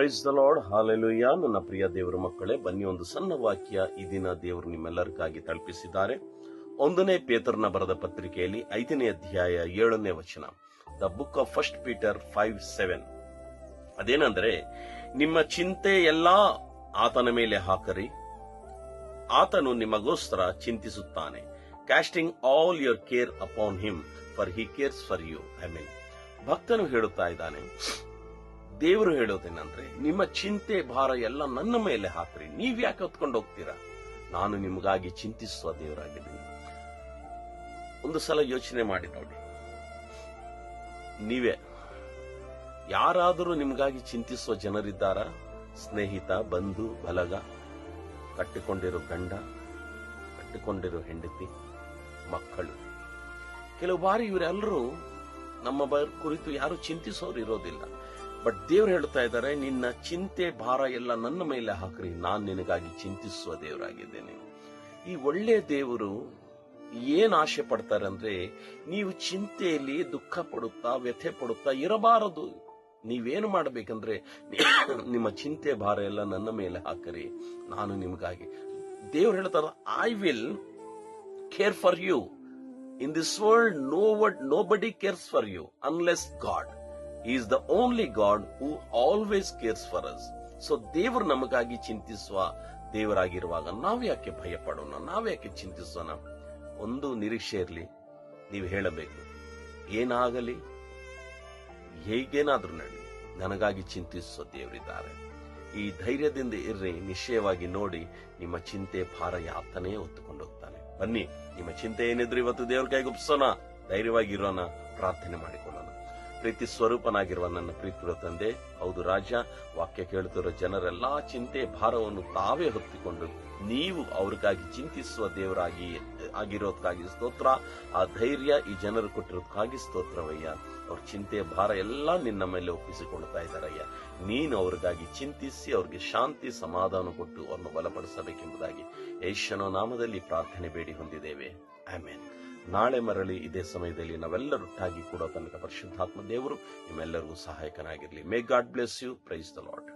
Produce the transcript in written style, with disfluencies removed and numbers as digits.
Price the lord, hallelujah. ನನ್ನ ಪ್ರಿಯ ದೇವರ ಮಕ್ಕಳೇ, ಬನ್ನಿ ಒಂದು ಸಣ್ಣ ವಾಕ್ಯ ಈ ದಿನ ದೇವರು ನಿಮ್ಮೆಲ್ಲರಿಗಾಗಿ ತಲುಪಿಸಿದ್ದಾರೆ. 1ನೇ ಪೇತ್ರನ ಬರೆದ ಪತ್ರಿಕೆಯಲ್ಲಿ 5ನೇ ಅಧ್ಯಾಯ 7ನೇ ವಚನ, ದ ಬುಕ್ ಆಫ್ 1 ಪೀಟರ್ 5:7. ಅದೇನಂದ್ರೆ, ನಿಮ್ಮ ಚಿಂತೆ ಎಲ್ಲಾ ಆತನ ಮೇಲೆ ಹಾಕರಿ, ಆತನು ನಿಮಗೋಸ್ಕರ ಚಿಂತಿಸುತ್ತಾನೆ. Casting all your care upon him, for he cares for you. Amen. ಭಕ್ತನು ಹೇಳುತ್ತಾ ಇದ್ದಾನೆ, ದೇವರು ಹೇಳೋದೇನಂದ್ರೆ, ನಿಮ್ಮ ಚಿಂತೆ ಭಾರ ಎಲ್ಲ ನನ್ನ ಮೇಲೆ ಹಾಕ್ರಿ, ನೀವ್ ಯಾಕೆ ಹೊತ್ಕೊಂಡು ಹೋಗ್ತೀರಾ? ನಾನು ನಿಮಗಾಗಿ ಚಿಂತಿಸುವ ದೇವರಾಗಿದ್ದೀನಿ. ಒಂದು ಸಲ ಯೋಚನೆ ಮಾಡಿ ನೋಡಿ, ನೀವೇ ಯಾರಾದರೂ ನಿಮಗಾಗಿ ಚಿಂತಿಸುವ ಜನರಿದ್ದಾರ? ಸ್ನೇಹಿತ, ಬಂಧು ಬಳಗ, ಕಟ್ಟಿಕೊಂಡಿರೋ ಗಂಡ, ಕಟ್ಟಿಕೊಂಡಿರೋ ಹೆಂಡತಿ, ಮಕ್ಕಳು. ಕೆಲವು ಬಾರಿ ಇವರೆಲ್ಲರೂ ನಮ್ಮ ಕುರಿತು ಯಾರು ಚಿಂತಿಸೋರು ಇರೋದಿಲ್ಲ. ಬಟ್ ದೇವರು ಹೇಳ್ತಾ ಇದ್ದಾರೆ, ನಿನ್ನ ಚಿಂತೆ ಭಾರ ಎಲ್ಲ ನನ್ನ ಮೇಲೆ ಹಾಕ್ರಿ, ನಾನು ನಿನಗಾಗಿ ಚಿಂತಿಸುವ ದೇವರಾಗಿದ್ದೇನೆ. ಈ ಒಳ್ಳೆಯ ದೇವರು ಏನ್ ಆಶೆ ಪಡ್ತಾರೆ ಅಂದ್ರೆ, ನೀವು ಚಿಂತೆಯಲ್ಲಿ ದುಃಖ ಪಡುತ್ತಾ ವ್ಯಥೆ ಪಡುತ್ತಾ ಇರಬಾರದು. ನೀವೇನು ಮಾಡಬೇಕಂದ್ರೆ, ನಿಮ್ಮ ಚಿಂತೆ ಭಾರ ಎಲ್ಲ ನನ್ನ ಮೇಲೆ ಹಾಕರಿ, ನಾನು ನಿಮಗಾಗಿ. ದೇವರು ಹೇಳ್ತಾರೆ, I will care for you. In this world nobody cares for you unless God. He is the only God who always cares for us. So ದೇವರು ನಮಗಾಗಿ ಚಿಂತಿಸುವ ದೇವರಾಗಿರುವಾಗ ನಾವ್ಯಾಕೆ ಭಯ ಪಡೋಣ? ನಾವ್ಯಾಕೆ ಚಿಂತಿಸೋಣ? ಒಂದು ನಿರೀಕ್ಷೆ ಇರಲಿ, ನೀವು ಹೇಳಬೇಕು, ಏನಾಗಲಿ ಹೇಗೇನಾದ್ರೂ ನಡಿ, ನನಗಾಗಿ ಚಿಂತಿಸುವ ದೇವರಿದ್ದಾರೆ. ಈ ಧೈರ್ಯದಿಂದ ಇರ್ರಿ, ನಿಶ್ಚಯವಾಗಿ ನೋಡಿ, ನಿಮ್ಮ ಚಿಂತೆ ಭಾರ ಆತನೇ ಹೊತ್ತುಕೊಂಡು ಹೋಗ್ತಾನೆ. ಬನ್ನಿ, ನಿಮ್ಮ ಚಿಂತೆ ಏನಿದ್ರು ಇವತ್ತು ದೇವ್ರ ಕೈಗೆ ಒಪ್ಪಿಸೋಣ, ಧೈರ್ಯವಾಗಿರೋಣ, ಪ್ರಾರ್ಥನೆ ಮಾಡಿಕೊಳ್ಳೋಣ. ಪ್ರೀತಿ ಸ್ವರೂಪನಾಗಿರುವ ನನ್ನ ಪ್ರೀತಿಯ ತಂದೆ, ಹೌದು ರಾಜ, ವಾಕ್ಯ ಕೇಳುತ್ತಿರೋ ಜನರೆಲ್ಲಾ ಚಿಂತೆ ಭಾರವನ್ನು ತಾವೇ ಹೊತ್ತಿಕೊಂಡು ನೀವು ಅವ್ರಿಗಾಗಿ ಚಿಂತಿಸುವ ದೇವರಾಗಿ ಆಗಿರೋದಕ್ಕಾಗಿ ಸ್ತೋತ್ರ. ಆ ಧೈರ್ಯ ಈ ಜನರು ಕೊಟ್ಟಿರೋದಕ್ಕಾಗಿ ಸ್ತೋತ್ರವಯ್ಯ. ಅವ್ರ ಚಿಂತೆಯ ಭಾರ ಎಲ್ಲ ನಿನ್ನ ಮೇಲೆ ಒಪ್ಪಿಸಿಕೊಳ್ತಾ ಇದ್ದಾರಯ್ಯ. ನೀನು ಅವ್ರಿಗಾಗಿ ಚಿಂತಿಸಿ ಅವ್ರಿಗೆ ಶಾಂತಿ ಸಮಾಧಾನ ಕೊಟ್ಟು ಅವ್ರನ್ನು ಬಲಪಡಿಸಬೇಕೆಂಬುದಾಗಿ ಯೇಸುವಿನ ನಾಮದಲ್ಲಿ ಪ್ರಾರ್ಥನೆ ಬೇಡಿ ಹೊಂದಿದ್ದೇವೆ. ಆಮೆನ್. ನಾಳೆ ಮರಳಿ ಇದೇ ಸಮಯದಲ್ಲಿ ನಾವೆಲ್ಲರೊಟ್ಟಾಗಿ ಕೂಡೋ ತನಕ ಪರಿಶುದ್ಧಾತ್ಮ ದೇವರು ನಿಮ್ಮೆಲ್ಲರಿಗೂ ಸಹಾಯಕನಾಗಿರಲಿ. May God bless you. Praise the lord.